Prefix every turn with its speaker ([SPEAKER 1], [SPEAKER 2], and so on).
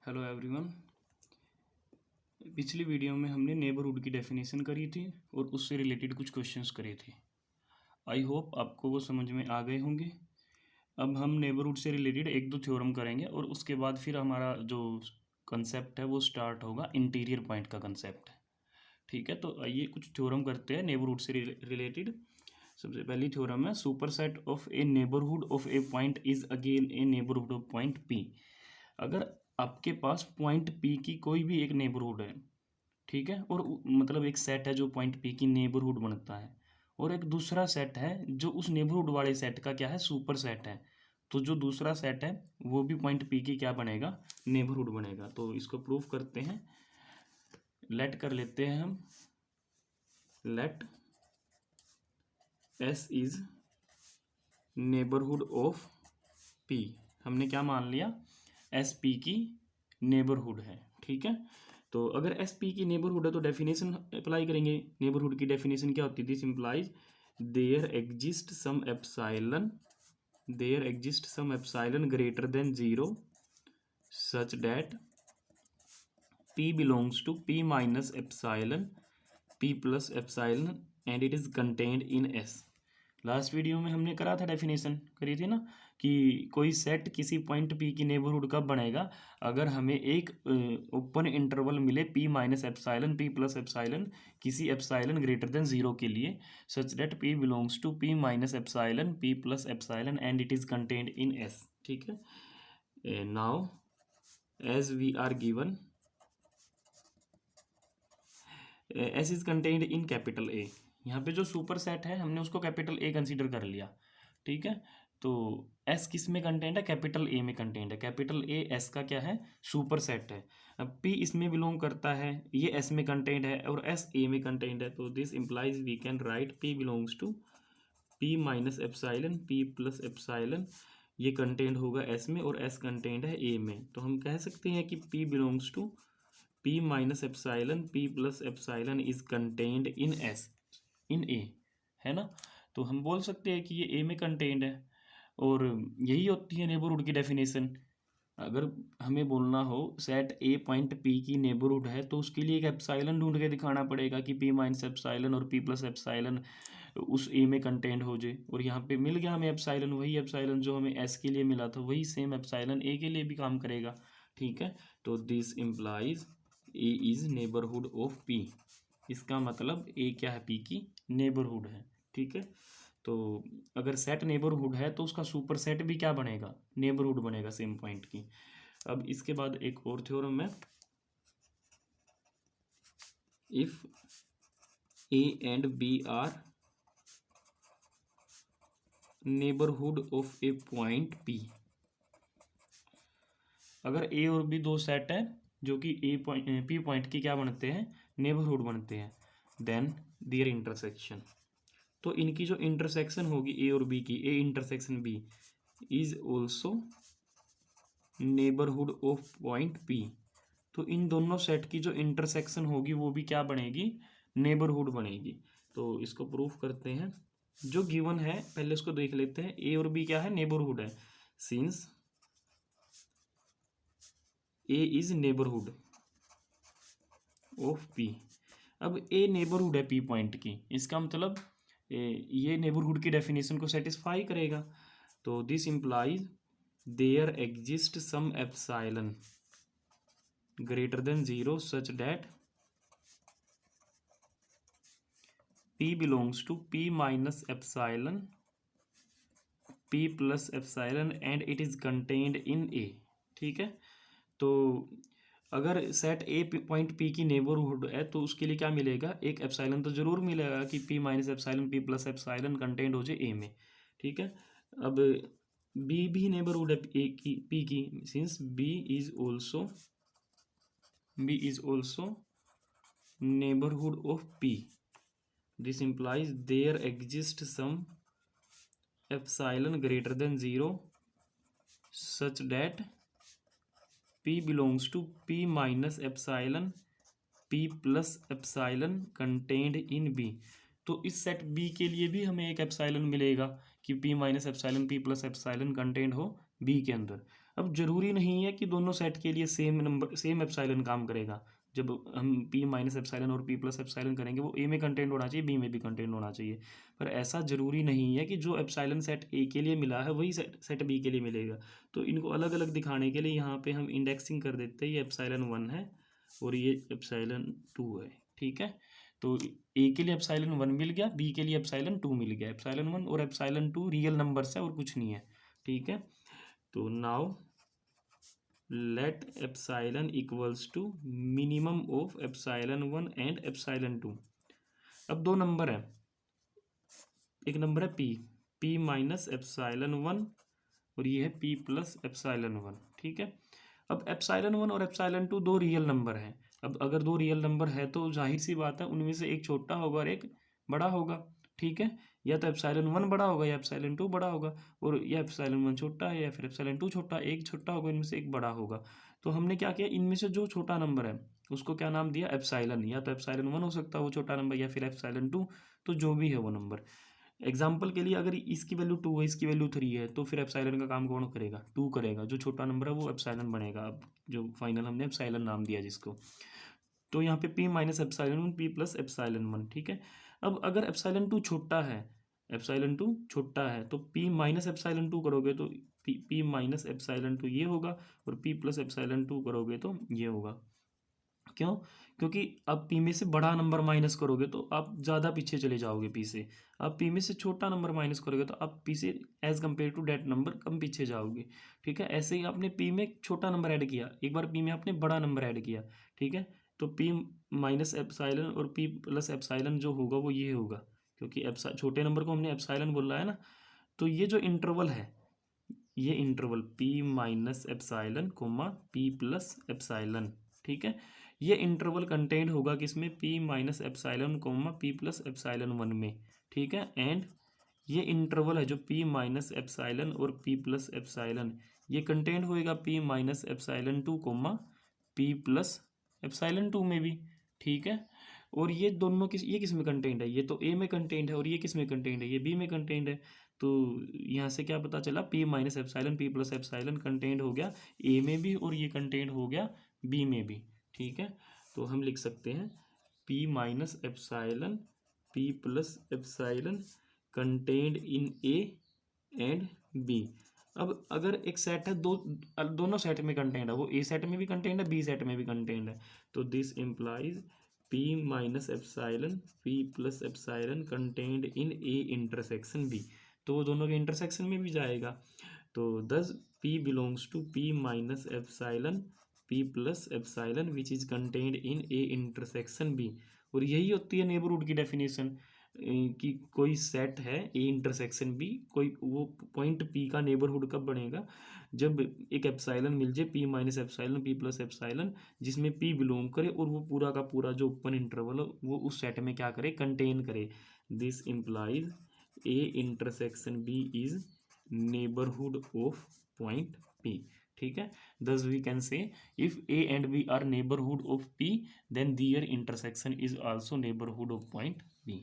[SPEAKER 1] Hello everyone. पिछली video में हमने नेबरहुड की डेफिनेशन करी थी और उससे रिलेटेड कुछ क्वेश्चंस करे थे। आई होप आपको वो समझ में आ गए होंगे। अब हम नेबरहुड से रिलेटेड एक दो थ्योरम करेंगे और उसके बाद फिर हमारा जो कंसेप्ट है वो स्टार्ट होगा, इंटीरियर पॉइंट का कंसेप्ट। ठीक है, तो आइए कुछ थ्योरम करते हैं नेबरहुड से रिलेटेड। सबसे पहली थ्योरम है, superset of A neighbourhood of a point is again A neighbourhood of point P. अगर आपके पास पॉइंट पी की कोई भी एक नेबरहुड है, ठीक है, और मतलब एक सेट है जो पॉइंट पी की नेबरहुड बनता है, और एक दूसरा सेट है जो उस नेबरहुड वाले सेट का क्या है, सुपर सेट है। तो जो दूसरा सेट है वो भी पॉइंट पी की क्या बनेगा, नेबरहुड बनेगा। तो इसको प्रूव करते हैं। लेट कर लेते हैं हम, let S is neighbourhood of P. हमने क्या मान लिया, एस पी की नेबरहुड है। ठीक है, तो अगर एस पी की नेबरहुड है तो डेफिनेशन अप्लाई करेंगे। नेबरहुड की डेफिनेशन क्या होती थी, simplifies there exist some epsilon greater than zero such that P belongs to P minus epsilon P plus epsilon and it is contained in S. Last video में हमने करा था, definition करी थी ना, कि कोई सेट किसी पॉइंट पी की नेबरहुड कब बनेगा, अगर हमें एक ओपन इंटरवल मिले P minus epsilon P plus epsilon किसी एप्साइलन ग्रेटर देन जीरो के लिए, such that P belongs to P minus epsilon P plus epsilon and it is contained in S. ठीक है, now as we are given S is contained in capital A. यहाँ पे जो super set है हमने उसको कैपिटल ए कंसीडर कर लिया। ठीक है, तो एस किस में कंटेंट है, कैपिटल ए में कंटेंट है। कैपिटल ए एस का क्या है, सुपर सेट है। अब पी इसमें बिलोंग करता है, ये एस में कंटेंट है और एस ए में कंटेंट है। तो this implies we can write P belongs to P minus epsilon P plus epsilon. ये कंटेंट होगा एस में और एस कंटेंट है ए में। तो हम कह सकते हैं कि p belongs to P minus epsilon P plus epsilon is contained in s, in a, है ना। तो हम बोल सकते हैं कि ये ए में कंटेन्ड है और यही होती है नेबरहुड की डेफिनेशन। अगर हमें बोलना हो सेट ए पॉइंट पी की नेबरहुड है तो उसके लिए एक एप्साइलन ढूंढ के दिखाना पड़ेगा कि पी माइनस एप्साइलन और पी प्लस एप्साइलन उस ए में कंटेंट हो जाए। और यहाँ पे मिल गया हमें एप्साइलन, वही एप्साइलन जो हमें एस के लिए मिला था वही सेम एप्साइलन ए के लिए भी काम करेगा। ठीक है, तो this implies A is neighbourhood of P. इसका मतलब ए क्या है, पी की नेबरहुड है। ठीक है, तो अगर सेट नेबरहुड है तो उसका सुपर सेट भी क्या बनेगा, नेबरहुड बनेगा सेम पॉइंट की। अब इसके बाद एक और थ्योरम है, if A and B are neighbourhood of a point P. अगर ए और बी दो सेट है जो कि ए पॉइंट पी पॉइंट की क्या बनते हैं, नेबरहुड बनते हैं, देन देयर इंटरसेक्शन। तो इनकी जो इंटरसेक्शन होगी ए और बी की, A intersection B is also neighbourhood of point P. तो इन दोनों सेट की जो इंटरसेक्शन होगी वो भी क्या बनेगी, नेबरहुड बनेगी। तो इसको प्रूफ करते हैं। जो गिवन है पहले उसको देख लेते हैं, ए और बी क्या है, नेबरहुड है। Since A is neighbourhood of P. अब ए नेबरहुड है पी पॉइंट की, इसका मतलब ये नेबरहुड की डेफिनेशन को सेटिस्फाई करेगा। तो this implies there exist some epsilon greater than zero such that P belongs to P minus epsilon P plus epsilon and it is contained in a. ठीक है, तो अगर सेट ए पॉइंट पी की neighbourhood है तो उसके लिए क्या मिलेगा, एक एप्साइलन तो जरूर मिलेगा कि P minus epsilon P plus epsilon content हो जाए ए में। ठीक है, अब बी भी नेबरहुड है ए की, पी की, since B is also neighbourhood of P. This implies there exist some epsilon greater than zero such that P belongs to P minus epsilon P plus epsilon contained in B। तो इस set B के लिए भी हमें एक epsilon मिलेगा कि P minus epsilon P plus epsilon contained हो B के अंदर। अब जरूरी नहीं है कि दोनों सेट के लिए सेम एप्सिलॉन काम करेगा। जब हम p माइनस एप्सिलॉन और p प्लस एप्सिलॉन करेंगे वो a में कंटेंट होना चाहिए, b में भी कंटेंट होना चाहिए। पर ऐसा जरूरी नहीं है कि जो एप्सिलॉन सेट a के लिए मिला है वही सेट b के लिए मिलेगा। तो इनको अलग अलग दिखाने के लिए यहाँ पे हम इंडेक्सिंग कर देते हैं, ये एप्सिलॉन 1 है और ये एप्सिलॉन 2 है। ठीक है, तो a के लिए एप्सिलॉन 1 मिल गया, b के लिए एप्सिलॉन 2 मिल गया। एप्सिलॉन 1 और एप्सिलॉन 2 रियल नंबर्स है और कुछ नहीं है। ठीक है, तो now let epsilon equals to minimum of epsilon 1 and epsilon 2। अब दो नंबर है, एक नंबर है p माइनस एप्सिलॉन 1 और ये है p प्लस एप्सिलॉन 1। ठीक है, अब एप्सिलॉन 1 और एप्सिलॉन 2 दो रियल नंबर हैं। अब अगर दो रियल नंबर है तो जाहिर सी बात है उनमें से एक छोटा होगा और एक बड़ा होगा। ठीक है, या तो एप्सिलॉन 1 बड़ा होगा या एप्सिलॉन 2 बड़ा होगा, और या एप्सिलॉन 1 छोटा है या फिर एप्सिलॉन 2 छोटा, एक छोटा होगा इनमें से एक बड़ा होगा। तो हमने क्या किया, इनमें से जो छोटा नंबर है उसको क्या नाम दिया, एप्सिलॉन। या तो एप्सिलॉन 1 हो सकता है वो छोटा नंबर, या फिर एप्सिलॉन 2, तो जो भी है वो नंबर। एग्जाम्पल के लिए अगर इसकी वैल्यू 2 है, इसकी वैल्यू 3 है, तो फिर एप्सिलॉन का काम कौन करेगा, 2 करेगा। जो छोटा नंबर है वो एप्सिलॉन बनेगा, अब जो फाइनल हमने एप्सिलॉन नाम दिया जिसको। तो यहाँ पे p minus epsilon 1 p plus epsilon 1। ठीक है, अब अगर एप्सिलॉन 2 छोटा है, एप्सिलॉन 2 छोटा है तो p माइनस एप्सिलॉन 2 करोगे तो p माइनस एप्सिलॉन 2 ये होगा, और p प्लस एप्सिलॉन 2 करोगे तो ये होगा। क्यों, क्योंकि अब p में से बड़ा नंबर माइनस करोगे तो आप ज़्यादा पीछे चले जाओगे p से। अब p में से छोटा नंबर माइनस करोगे तो आप p से as compare to that number कम पीछे जाओगे। ठीक है, ऐसे ही आपने p में एक छोटा नंबर ऐड किया, एक बार p में आपने बड़ा नंबर ऐड किया। ठीक है, तो p माइनस एप्सिलॉन और p प्लस एप्सिलॉन जो होगा वो ये होगा, क्योंकि छोटे नंबर को हमने एप्सिलॉन बोला है ना। तो ये जो इंटरवल है, ये interval p minus epsilon comma p plus epsilon, ठीक है, ये इंटरवल कंटेंट होगा किसमें, p minus epsilon comma p plus epsilon 1 में। ठीक है, एंड ये इंटरवल है जो p माइनस एप्सिलॉन और p प्लस एप्सिलॉन, ये कंटेंट होएगा p minus epsilon 2 comma p plus epsilon 2 में भी। ठीक है, और ये दोनों ये किस में कंटेंट है, ये तो a में कंटेंट है, और ये किस में कंटेंट है, ये b में कंटेंट है। तो यहाँ से क्या पता चला, p minus epsilon p plus epsilon content हो गया a में भी और ये कंटेंट हो गया b में भी। ठीक है, तो हम लिख सकते हैं p minus epsilon p plus epsilon content in a and b। अब अगर एक सेट है, दोनों सेट में कंटेंट है, वो a सेट में भी कंटेंट है b सेट में भी कंटेंट है, तो this implies p minus epsilon p plus epsilon content in a intersection b, तो वो दोनों के इंटरसेक्शन में भी जाएगा। तो thus p belongs to p minus epsilon p plus epsilon which is content in a intersection b। और यही होती है नेबरहुड की डेफिनेशन, कि कोई सेट है ए इंटरसेक्शन बी, कोई वो पॉइंट पी का नेबरहुड कब बनेगा, जब एक एप्सिलॉन मिल जाए p minus epsilon p plus epsilon जिसमें p बिलोंग करे और वो पूरा का पूरा जो ओपन इंटरवल हो वो उस सेट में क्या करे, कंटेन करे। This implies a intersection b is neighbourhood of point p। ठीक है, thus we can say if a and b are neighborhood of p then their intersection is also neighborhood of point p।